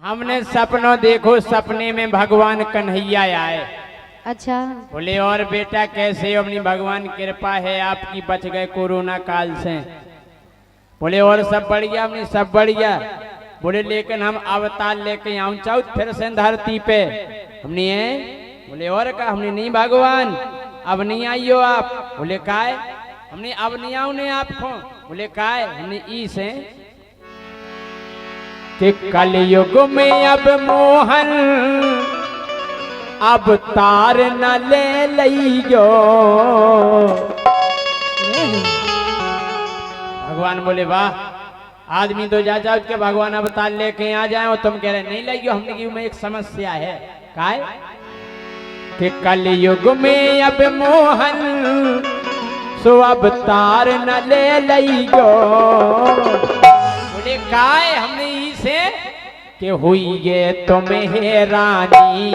हमने सपनों देखो, सपने में भगवान कन्हैया आए। अच्छा। बोले और बेटा कैसे हो? अपनी भगवान कृपा है आपकी, बच गए कोरोना काल से। बोले और सब बढ़िया? अपनी सब बढ़िया। बोले लेकिन हम अवतार लेके आऊं चाहू फिर से धरती पे। हमने बोले और का? हमने नहीं भगवान अब नहीं आइयो आप। बोले काय? हमने अब नहीं आऊ ने आपको। बोले काय? हमने ई से कि कलयुग में अब मोहन अब तार न ले लियो। भगवान बोले वाह, आदमी तो जा जा के भगवान अवतार लेके आ जाए और तुम कह रहे नहीं लियो। हमने की में एक समस्या है। काय? कि कलयुग में अब मोहन सो अवतार न ले लियो। बोले काय? हमने इसे कि हुई ये तुम्हें रानी,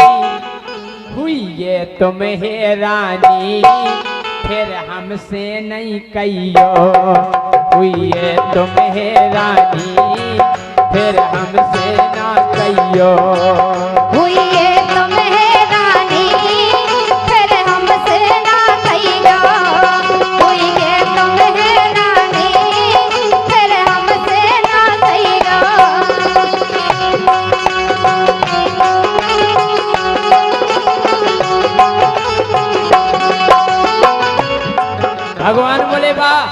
हुई ये तुम्हें रानी, फिर हमसे नहीं कहियो। हुई ये तुम्हें रानी, फिर हमसे ना कहियो। हुई ये तुम्हें रानी, फिर हमसे ना कहियो। हुई ये तुम्हें रानी, फिर हमसे ना कहियो। भगवान बोले वाह,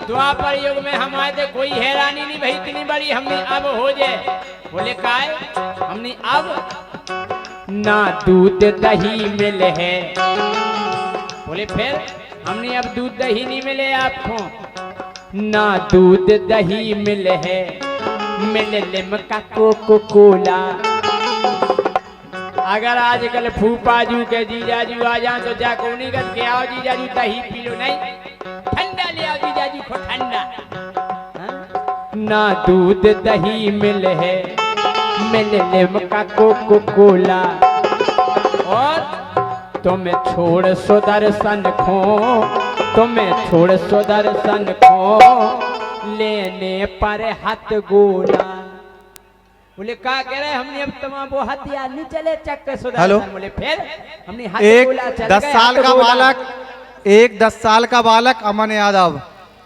द्वापर युग में हम आए थे, कोई हैरानी नहीं भाई, इतनी बड़ी हमने अब हो जाए। बोले काय? हमने अब ना दूध दही मिले है। बोले फिर? हमने अब दूध दही नहीं मिले आपको। ना दूध दही मिले है, मिले लिमका कोको कोला। अगर आजकल फूफाजू के जीजाजू आ जाए तो जा कोनी कर के आओ जीजाजू दही पी लो। नहीं, ठंडा ले आओ जीजाजी को ठंडा। ना दूध दही मिले है, मिले लिमका कोको कोला। और तुम्हें छोड़ सुदर्शन खो, तुम्हें छोड़ सुदर्शन खो, लेने पर हाथ गोला। बोले क्या कह रहे? हमने अब तमाम वो हथियार नहीं चले चक्कर सुदर्शन। बोले फिर? हमने हाथ गोला चल गए। 10 साल का बालक, एक 10 साल का बालक अमन यादव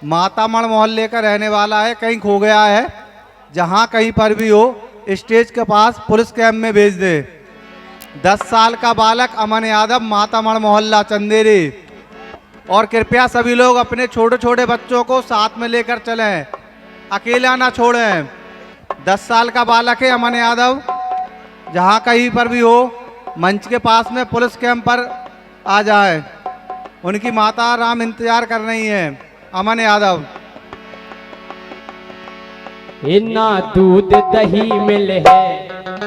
मातामढ़ मोहल्ले का रहने वाला है, कहीं खो गया है। जहां कहीं पर भी हो स्टेज के पास पुलिस कैंप में भेज दे। 10 साल का बालक अमन यादव, मातामढ़ मोहल्ला चंदेरी। और कृपया सभी लोग अपने छोटे छोटे बच्चों को साथ में लेकर चलें, अकेला ना छोड़ें। 10 साल का बालक है अमन यादव, जहां कहीं पर भी हो मंच के पास में पुलिस कैंप पर आ जाए। उनकी माता राम इंतजार कर रही है। अमन यादव। ना दूध दही मिले है,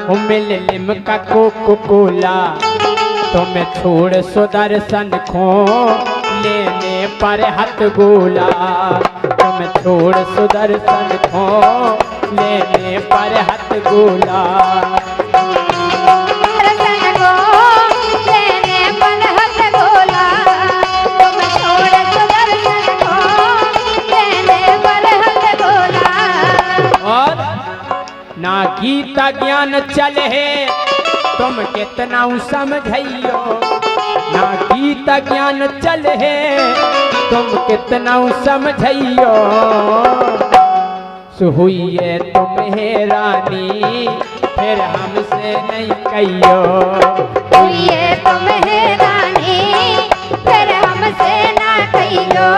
वो मिले लिमका कोको कोला। तुम्हें छोड़ सुदर्शन खो, लेने पर हाथ गोला। तुम्हें छोड़ सुदर्शन खो, लेने पर हाथ गोला। ना गीता ज्ञान चले है, तुम कितना समझइयो। ना गीता ज्ञान चले है, तुम कितना समझइयो। सो हुई है तुम्हें रानी, फिर हमसे नहीं कहियो। हुई है तुम्हें रानी, फिर हमसे ना कहियो।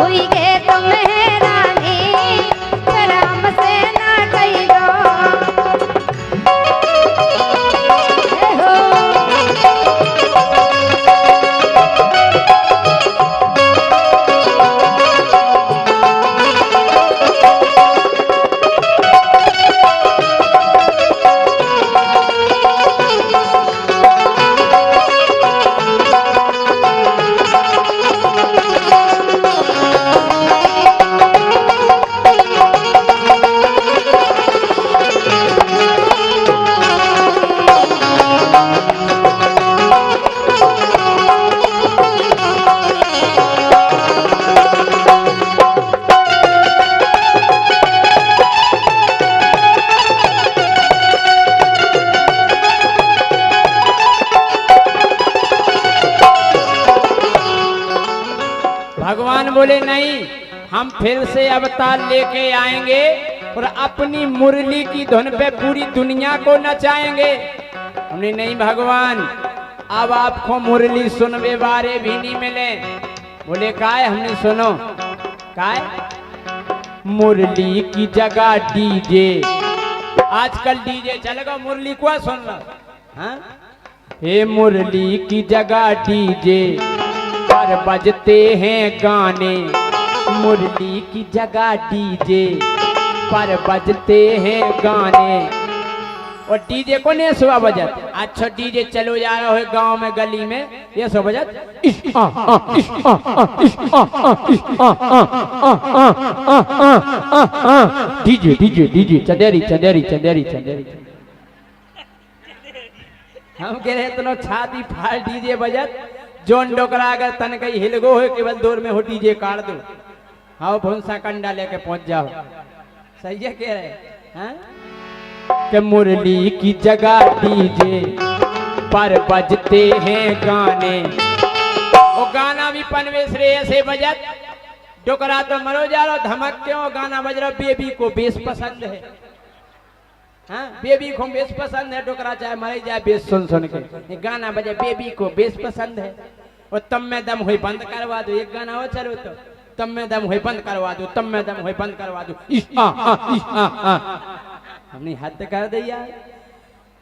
हुई है तुम्हें रानी, फिर हमसे ना कहियो। भगवान बोले नहीं, हम फिर से अवतार लेके आएंगे और अपनी मुरली की धुन पे पूरी दुनिया को नचाएंगे। हमने नहीं भगवान, अब आपको मुरली सुनवे बारे भी नहीं मिले। बोले काय? हमने सुनो काय, मुरली की जगह डीजे, आजकल डीजे चलेगा, मुरली को सुन लो। हाँ, हे मुरली की जगह डीजे पर बजते हैं गाने, मुरली की जगह डीजे पर बजते हैं गाने। और डीजे को नहीं सुबह बजत, अच्छा डीजे चलो जा रहा है गांव में गली में, ये सब बजत DJ DJ DJ Chanderi Chanderi Chanderi Chanderi. हम कह रहे इतना छाती फाड़ डीजे बजत, जोन डोकरा अगर तन कहीं हिलगो हो केवल दूर में हो डीजे काट दो, हाँ भूसा कंडा लेके पहुंच जाओ। सही है कह रहे हैं कि मुरली की जगह डीजे पर बजते हैं गाने। वो गाना भी पनवेश रे ऐसे बजत, डोकरा तो मरो जा रहा, धमक क्यों गाना बज रहा, बेबी को बेस पसंद है। हाँ, बेबी को बेस पसंद है, डोकरा चाहे मर जाए बेस सुन सुन के, गाना बजे बेबी को बेस पसंद है। और तब में दम हुई बंद करवा दो, एक गाना हो चलो तो तब में दम हुई बंद करवा दो, तब में दम हुई बंद करवा दो। हमने हद कर दिया।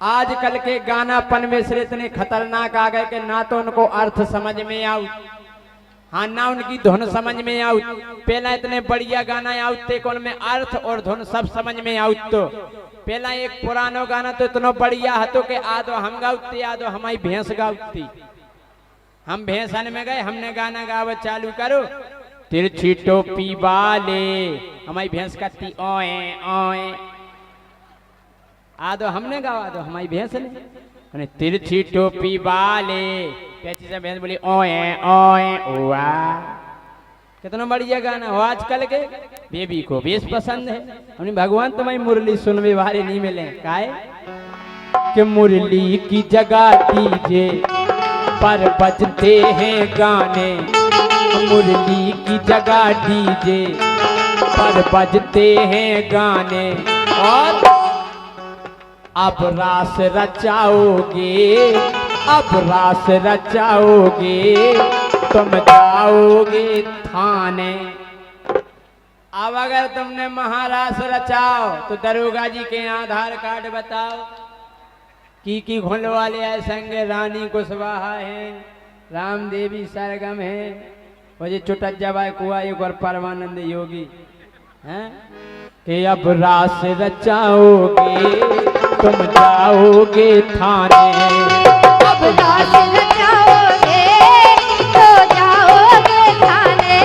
आजकल के गाना पनवेश इतने खतरनाक आ गए कि ना तो उनको अर्थ समझ में आऊ, हाँ ना उनकी धुन समझ में आऊ। पहला इतने बढ़िया गाना आउते कौन में अर्थ और धुन सब समझ में आउत। तो पहला एक पुरानो गाना तो इतना बढ़िया हतो कि आदो हम गाउते, आदो हमारी भैंस गाउती। हम भैंसन में गए, हमने गाना गाव चालू करो, तिरछी टोपी वाले, हमारी भैंस कहती ओए ओए, आदो हमने गावा, दो हमारी भैंस ने तिरछी टोपी वाले, कैसी से भैंस बोली ओए ओए ओआ। कितना बढ़िया गाना हो। आजकल के बेबी को बेस पसंद है। हमने भगवान तुम्हारी मुरली सुनवे वाले नहीं मिले, काहे कि मुरली की जगह डीजे पर बजते हैं गाने, मुरली की जगह डीजे पर बजते हैं गाने। और अब रास रचाओगे, अब रास रचाओगे, तुम जाओगे थाने। अब अगर तुमने महारास रचाओ तो दरोगा जी के आधार कार्ड बताओ, की घुल वाले है, संगे रानी कुशवाहा है, राम देवी सरगम है, और ये चुटक जबाई कुआ एक और परमानंद योगी हैं कि अब रास रचाओगे तुम जाओगे थाने। अब रास रचाओगे तो जाओगे थाने,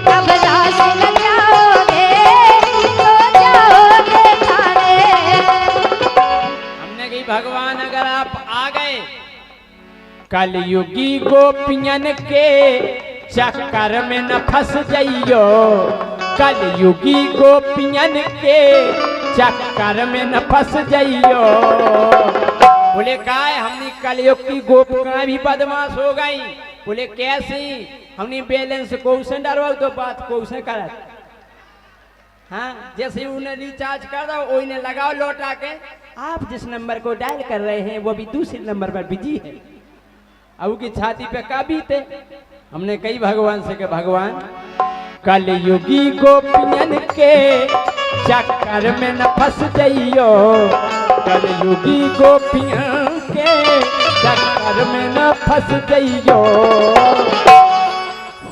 अब रास रचाओगे तो जाओगे थाने। हमने कही भगवान अगर आप आ गए कलयुगी गोपियन के चक्कर में न फंस जाइयो, कलयुगी गोपियन के चक्कर में न फंस जाइयो। बोले काय? हमने कलयुग की गोपियां भी बदमाश हो गई। बोले कैसी? हमने बैलेंस को उसे डरवा तो बात को उसे कर, हाँ जैसे उन्हें रिचार्ज कर दो उन्हें लगाओ लौटा के, आप जिस नंबर को डायल कर रहे हैं वो भी दूसरे नंबर पर बिजी है। अब की छाती पे का बीते। हमने कही भगवान से कि भगवान कलयुगी गोपियन के चक्कर में न फंस जाइयो, कलयुगी गोपियन के चक्कर में न फंस जाइयो।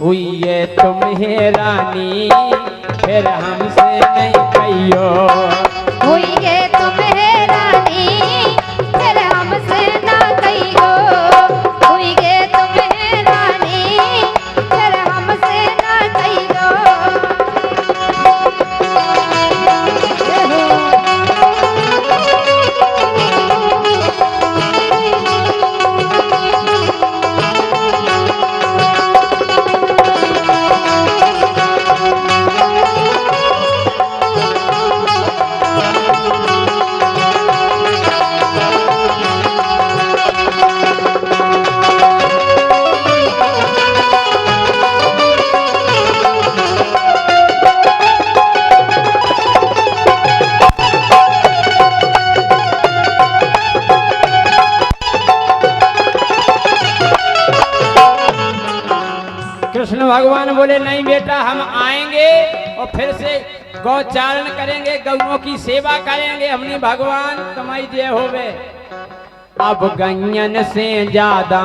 हुई है तुम्हें रानी फिर हमसे नहीं कहियो, हुई है तुम्हें रानी फिर हमसे ना कहियो, हुई है तुम्हें रानी फिर हमसे ना कहियो। कृष्ण भगवान बोले नहीं बेटा, हम आएंगे और फिर से गौचारण करेंगे, गौओं की सेवा करेंगे। हमने भगवान कमाई जय होवे। अब गैयन से ज्यादा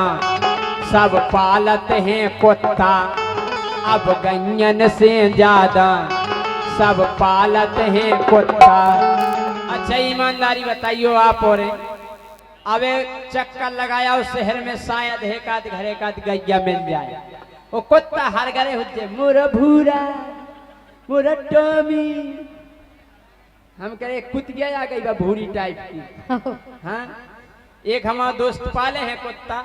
सब पालत हैं कुत्ता, अब गैयन से ज्यादा सब पालत हैं कुत्ता। अच्छा ईमानदारी बताइयो आप। और अब एक चक्कर लगाया उस शहर में, शायद एकाध घर एकाध गैया मिल जाए। वो कुत्ता हर घरे होते, मोरा भूरा मोरा टॉमी। हम कह रहे कुतिया आ गई बा भूरी टाइप की। हाँ, एक हमारा दोस्त पाले हैं कुत्ता।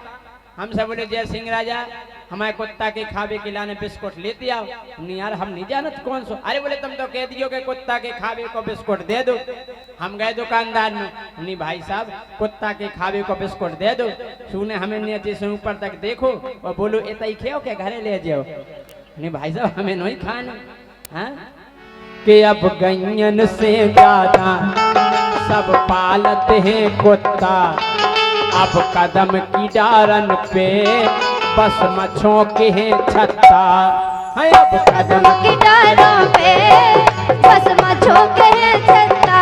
हमसे बोले जय सिंह राजा, हमारे कुत्ता के खावे के लाने बिस्कुट लेते आओ। नहीं यार, हम नहीं जानत कौन सो। अरे बोले तुम तो कह दियो कि कुत्ता के खावे को बिस्कुट दे दो। हम गए दुकानदार में, नहीं भाई साहब कुत्ता के खावे को बिस्कुट दे दो। सुने हमें नीचे से ऊपर तक देखो और बोलो इतना ही खेओ के घरे ले जाओ। नहीं भाई साहब हमें नहीं खाना। हाँ, कि अब गैयन से ज्यादा सब पालत हैं कुत्ता, अब कदम की डारन पे बस मच्छों के हैं छत्ता। है अब कदम की डारों पे बस मच्छों के हैं छत्ता।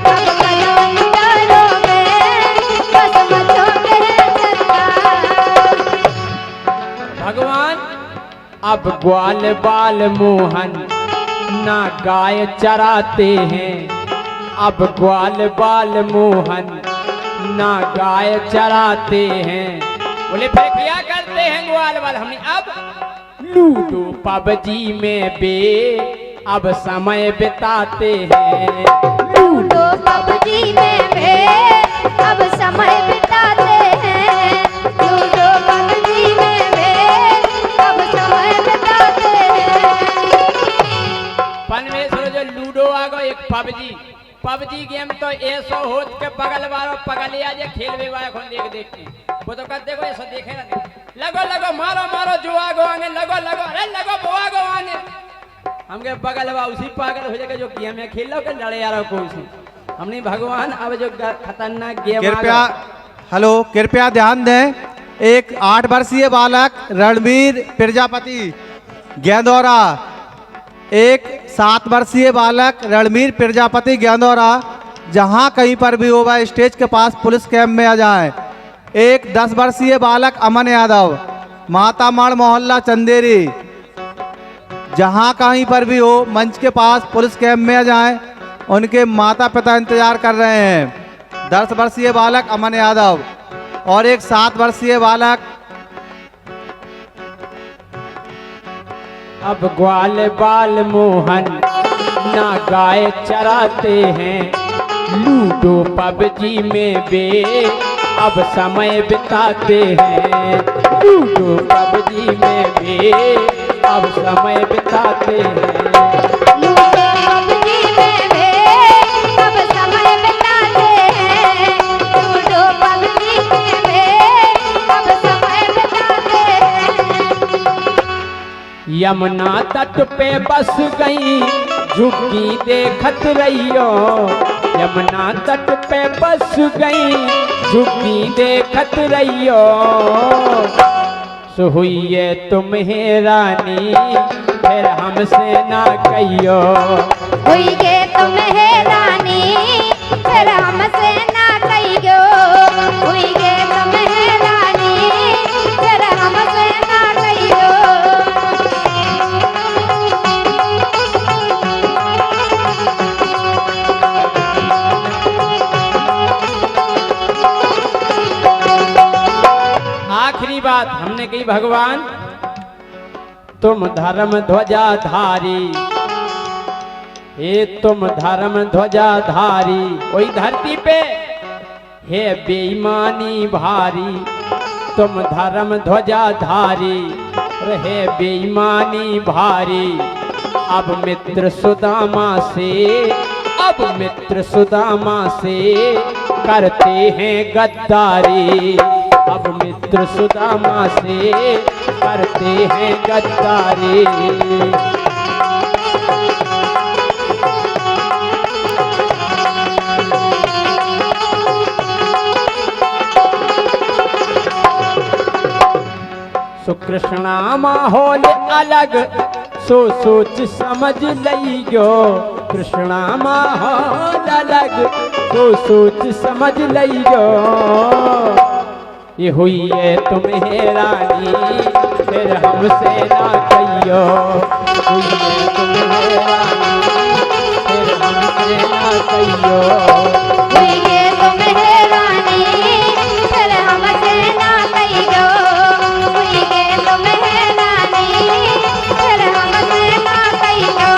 अब कदम की डारों पे बस मच्छों के हैं छत्ता। भगवान अब ग्वाल बाल मोहन ना गाय चराते हैं, अब ग्वाल बाल मोहन ना गाय चराते हैं। बोले फिर क्या करते हैं ग्वाल बाल? हमने अब लूडो पबजी में बे अब समय बिताते हैं। लूडो पबजी में बे अब समय बिताते हैं। लूडो पबजी में बे अब समय बिताते हैं। परमेश्वर जो लूडो आ गो एक पबजी गेम तो ऐसो होत के बगल वालों पगल आ जे खेलवे वाला को देख के वो तो कहते को ऐसा देखे ना, लगो लगो मारो मारो जो आगो आगे लगो लगो, अरे लगो वो आगो आगे। हमके बगल वा उसी पागल हो जाएगा जो गेम में खेल लो के लड़े यारों को उसी। हमने भगवान अब जो खतरनाक गेम कृपया हेलो कृपया ध्यान दें। एक 8 वर्षीय बालक रणवीर प्रजापति गेंदौरा, एक 7 वर्षीय बालक रणवीर प्रजापति गेंदौरा, जहां कहीं पर भी होगा स्टेज के पास पुलिस कैंप में आ जाएं। एक 10 वर्षीय बालक अमन यादव मातामाड़ मोहल्ला चंदेरी, जहां कहीं पर भी हो मंच के पास पुलिस कैंप में आ जाएं। उनके माता पिता इंतजार कर रहे हैं। 10 वर्षीय बालक अमन यादव और एक 7 वर्षीय बालक। अब ग्वाल बाल मोहन ना गाय चराते हैं, लूडो पबजी में बे अब समय बिताते हैं। लूडो पबजी में बे अब समय बिताते हैं। लूडो पबजी में बे अब समय बिताते हैं। लूडो पबजी में बे अब समय बिताते हैं। यमुना तट पे बस गई झुग्गी देखत रहियो, यमुना तट पे बस गई झुग्गी देखत रहियो। सो हुई तुम्हें रानी फिर हमसे ना कहियो। हुई गे तुम्हें रानी फिर हमसे ना कहियो। हुई गे तुम्हें रानी फिर हमसे ना कहियो। आखिरी बात हमने कही भगवान तुम धर्म ध्वजा धारी, हे तुम धर्म ध्वजा धारी, वही धरती पे हे बेईमानी भारी। तुम धर्म ध्वजा धारी रहे बेईमानी भारी। अब मित्र सुदामा से, अब मित्र सुदामा से करते हैं गद्दारी। अब मित्र सुदामा से करते हैं गद्दारी। सो कृष्णा माहौल अलग सो सोच समझ लइयो कृष्णा माहौल अलग सो सोच समझ लइयो ये हुई है तुम्हें रानी फिर हमसे ना कहियो हुई है तुम्हें रानी फिर हमसे ना कहियो हुई है तुम्हें रानी फिर हमसे ना कहियो हुई है तुम्हें रानी फिर हमसे ना कहियो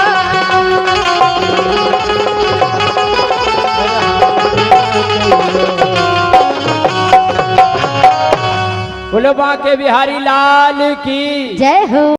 बोलो बांके बिहारी लाल की जय हो।